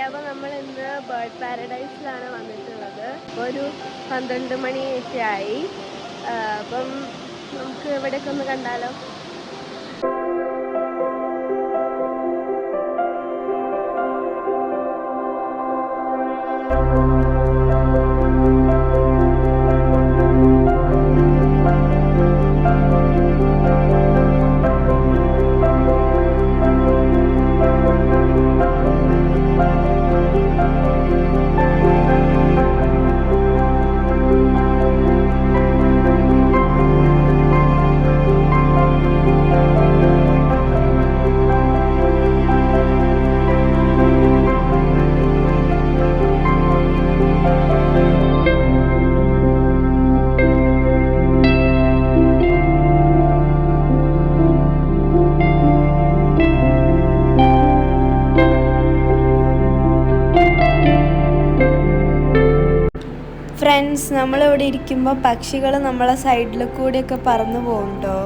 അപ്പോൾ നമ്മൾ ഇന്ന് ബേർഡ് പാരഡൈസിലാണ് വന്നിട്ടുള്ളത്. ഒരു 12 മണിയൊക്കെ ആയി. അപ്പം നമുക്ക് ഇവിടെയൊക്കെ ഒന്ന് കണ്ടാലോ. ഫ്രണ്ട്സ്, നമ്മളിവിടെ ഇരിക്കുമ്പോൾ പക്ഷികൾ നമ്മളെ സൈഡിൽ കൂടെയൊക്കെ പറന്നു പോകുന്നുണ്ടോ?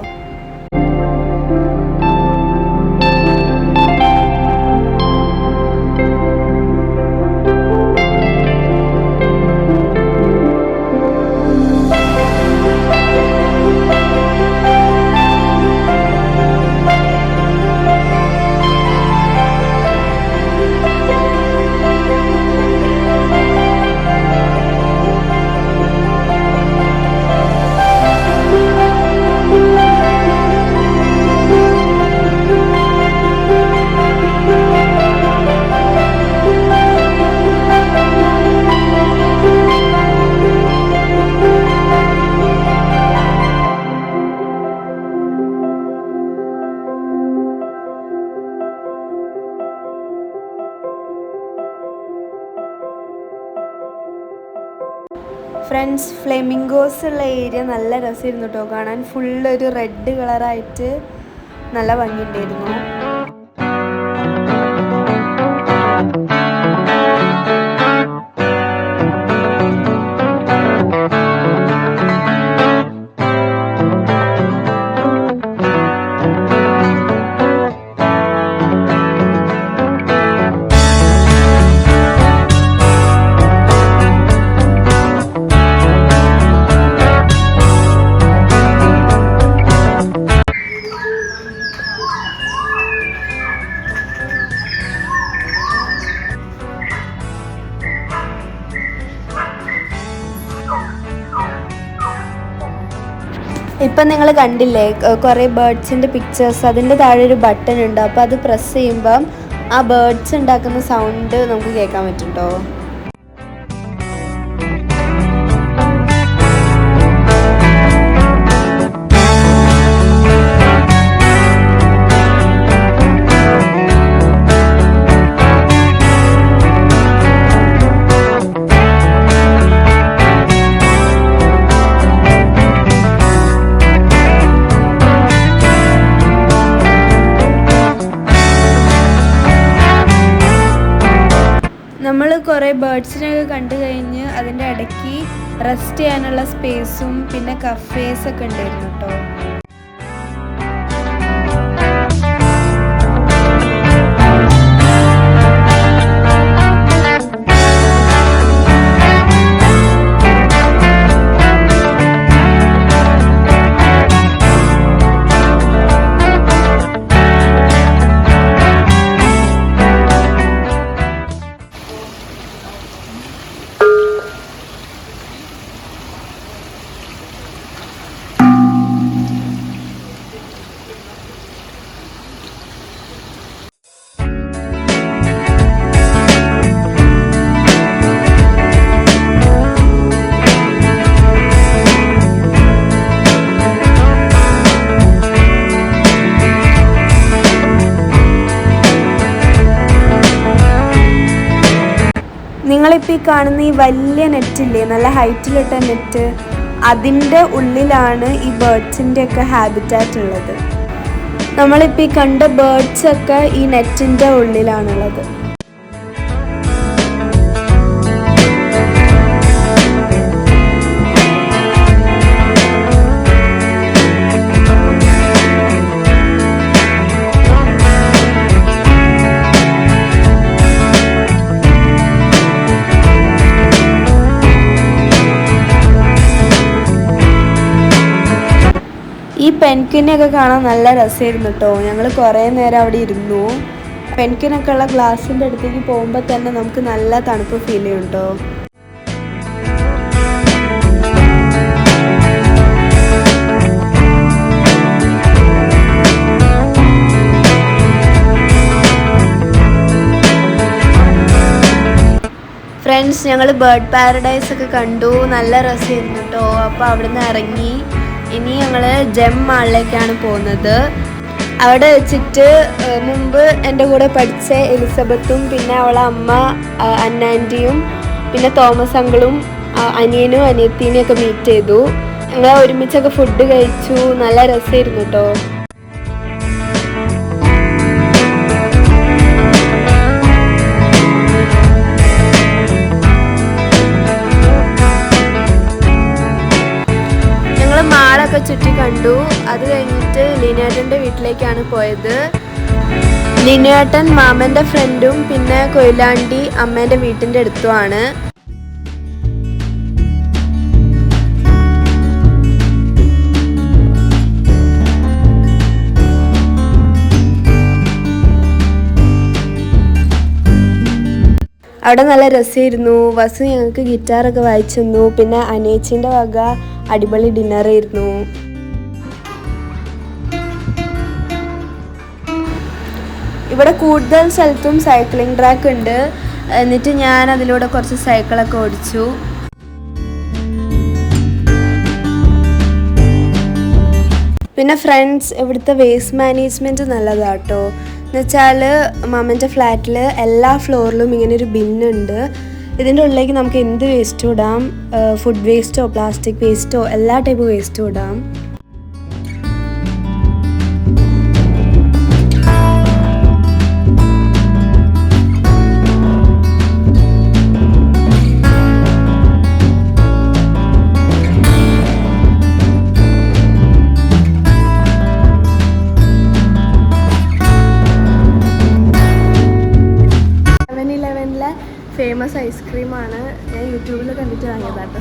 ഫ്രണ്ട്സ്, ഫ്ലെമിംഗോസ് ഉള്ള ഏരിയ നല്ല രസമായിരുന്നു കേട്ടോ കാണാൻ. ഫുള്ളൊരു റെഡ് കളറായിട്ട് നല്ല ഭംഗിയുണ്ടായിരുന്നു. ഇപ്പം നിങ്ങൾ കണ്ടില്ലേ കുറേ ബേർഡ്സിൻ്റെ പിക്ചേഴ്സ്, അതിൻ്റെ താഴെ ഒരു ബട്ടൺ ഉണ്ട്. അപ്പോൾ അത് പ്രസ് ചെയ്യുമ്പം ആ ബേർഡ്സ് ഉണ്ടാക്കുന്ന സൗണ്ട് നമുക്ക് കേൾക്കാൻ പറ്റും. നമ്മൾ കുറേ ബേർഡ്സിനെയൊക്കെ കണ്ടു കഴിഞ്ഞ് അതിൻ്റെ ഇടയ്ക്ക് റെസ്റ്റ് ചെയ്യാനുള്ള സ്പേസും പിന്നെ കഫേസൊക്കെ ഉണ്ടായിരുന്നു കേട്ടോ. നിങ്ങളിപ്പോൾ ഈ കാണുന്ന ഈ വലിയ നെറ്റില്ലേ, നല്ല ഹൈറ്റിലിട്ട നെറ്റ്, അതിൻ്റെ ഉള്ളിലാണ് ഈ ബേർഡ്സിൻ്റെയൊക്കെ ഹാബിറ്റാറ്റ് ഉള്ളത്. നമ്മളിപ്പോൾ ഈ കണ്ട ബേർഡ്സൊക്കെ ഈ നെറ്റിൻ്റെ ഉള്ളിലാണുള്ളത്. പെൻക്വിനെയൊക്കെ കാണാൻ നല്ല രസമായിരുന്നു കേട്ടോ. ഞങ്ങൾ കുറേ നേരം അവിടെ ഇരുന്നു. പെൻക്വിനൊക്കെ ഉള്ള ഗ്ലാസിൻ്റെ അടുത്തേക്ക് പോകുമ്പോൾ തന്നെ നമുക്ക് നല്ല തണുപ്പ് ഫീൽ ചെയ്യും കേട്ടോ. ഫ്രണ്ട്സ്, ഞങ്ങൾ ബേർഡ് പാരഡൈസ് ഒക്കെ കണ്ടു. നല്ല രസമായിരുന്നു കേട്ടോ. അപ്പോൾ അവിടെ നിന്ന് ഇറങ്ങി ഇനി ഞങ്ങൾ ജെം മാളിലേക്കാണ് പോകുന്നത്. അവിടെ വെച്ചിട്ട് മുമ്പ് എൻ്റെ കൂടെ പഠിച്ച എലിസബത്തും പിന്നെ അവളെ അമ്മ അന്നാൻറ്റിയും പിന്നെ തോമസ് അങ്കിളും അനിയനും അനിയത്തിനെയും ഒക്കെ മീറ്റ് ചെയ്തു. ഞങ്ങൾ ഒരുമിച്ചൊക്കെ ഫുഡ് കഴിച്ചു. നല്ല രസമായിരുന്നു കേട്ടോ. മാളൊക്കെ ചുറ്റി കണ്ടു. അത് കഴിഞ്ഞിട്ട് ലിനുവേട്ടൻ്റെ വീട്ടിലേക്കാണ് പോയത്. ലിനുവേട്ടൻ മാമൻ്റെ ഫ്രണ്ടും പിന്നെ കൊയിലാണ്ടി അമ്മേൻ്റെ വീട്ടിൻ്റെ അടുത്തുമാണ്. അവിടെ നല്ല രസമായിരുന്നു. വസു ഞങ്ങൾക്ക് ഗിറ്റാറൊക്കെ വായിച്ചു തന്നു. പിന്നെ അനേച്ചിൻ്റെ വക അടിപൊളി ഡിന്നറായിരുന്നു. ഇവിടെ കൂടുതൽ സ്ഥലത്തും സൈക്ലിംഗ് ട്രാക്ക് ഉണ്ട്. എന്നിട്ട് ഞാൻ അതിലൂടെ കുറച്ച് സൈക്കിളൊക്കെ ഓടിച്ചു. പിന്നെ ഫ്രണ്ട്സ്, ഇവിടുത്തെ വേസ്റ്റ് മാനേജ്മെൻറ്റ് നല്ലതാട്ടോ. എന്നുവെച്ചാൽ മാമൻ്റെ ഫ്ലാറ്റിൽ എല്ലാ ഫ്ലോറിലും ഇങ്ങനെ ഒരു ബിന്നുണ്ട്. ഇതിൻ്റെ ഉള്ളിലേക്ക് നമുക്ക് എന്ത് വേസ്റ്റും ഇടാം. ഫുഡ് വേസ്റ്റോ പ്ലാസ്റ്റിക് വേസ്റ്റോ എല്ലാ ടൈപ്പ് വേസ്റ്റും ഇടാം. ഫേമസ് ഐസ്ക്രീമാണ്. ഞാൻ യൂട്യൂബിൽ കണ്ടിട്ട് വാങ്ങിയതാട്ടോ.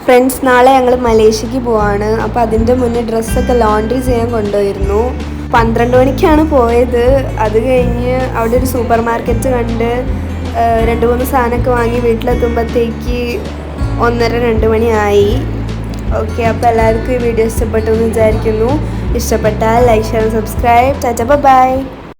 ഫ്രണ്ട്സ്, നാളെ ഞങ്ങൾ മലേഷ്യക്ക് പോവാണ്. അപ്പോൾ അതിൻ്റെ മുന്നേ ഡ്രസ്സൊക്കെ ലോണ്ടറി ചെയ്യാൻ കൊണ്ടുപോയിരുന്നു. 12 മണിക്കാണ് പോയത്. അത് കഴിഞ്ഞ് അവിടെ ഒരു സൂപ്പർ മാർക്കറ്റ് കണ്ട് 2-3 സാധനമൊക്കെ വാങ്ങി വീട്ടിലെത്തുമ്പോഴത്തേക്ക് 1:30-2 മണിയായി. ഓക്കെ, അപ്പോൾ എല്ലാവർക്കും ഈ വീഡിയോ ഇഷ്ടപ്പെട്ടു എന്ന് വിചാരിക്കുന്നു. ഇഷ്ടപ്പെട്ടാൽ like, share, subscribe. Tata, by.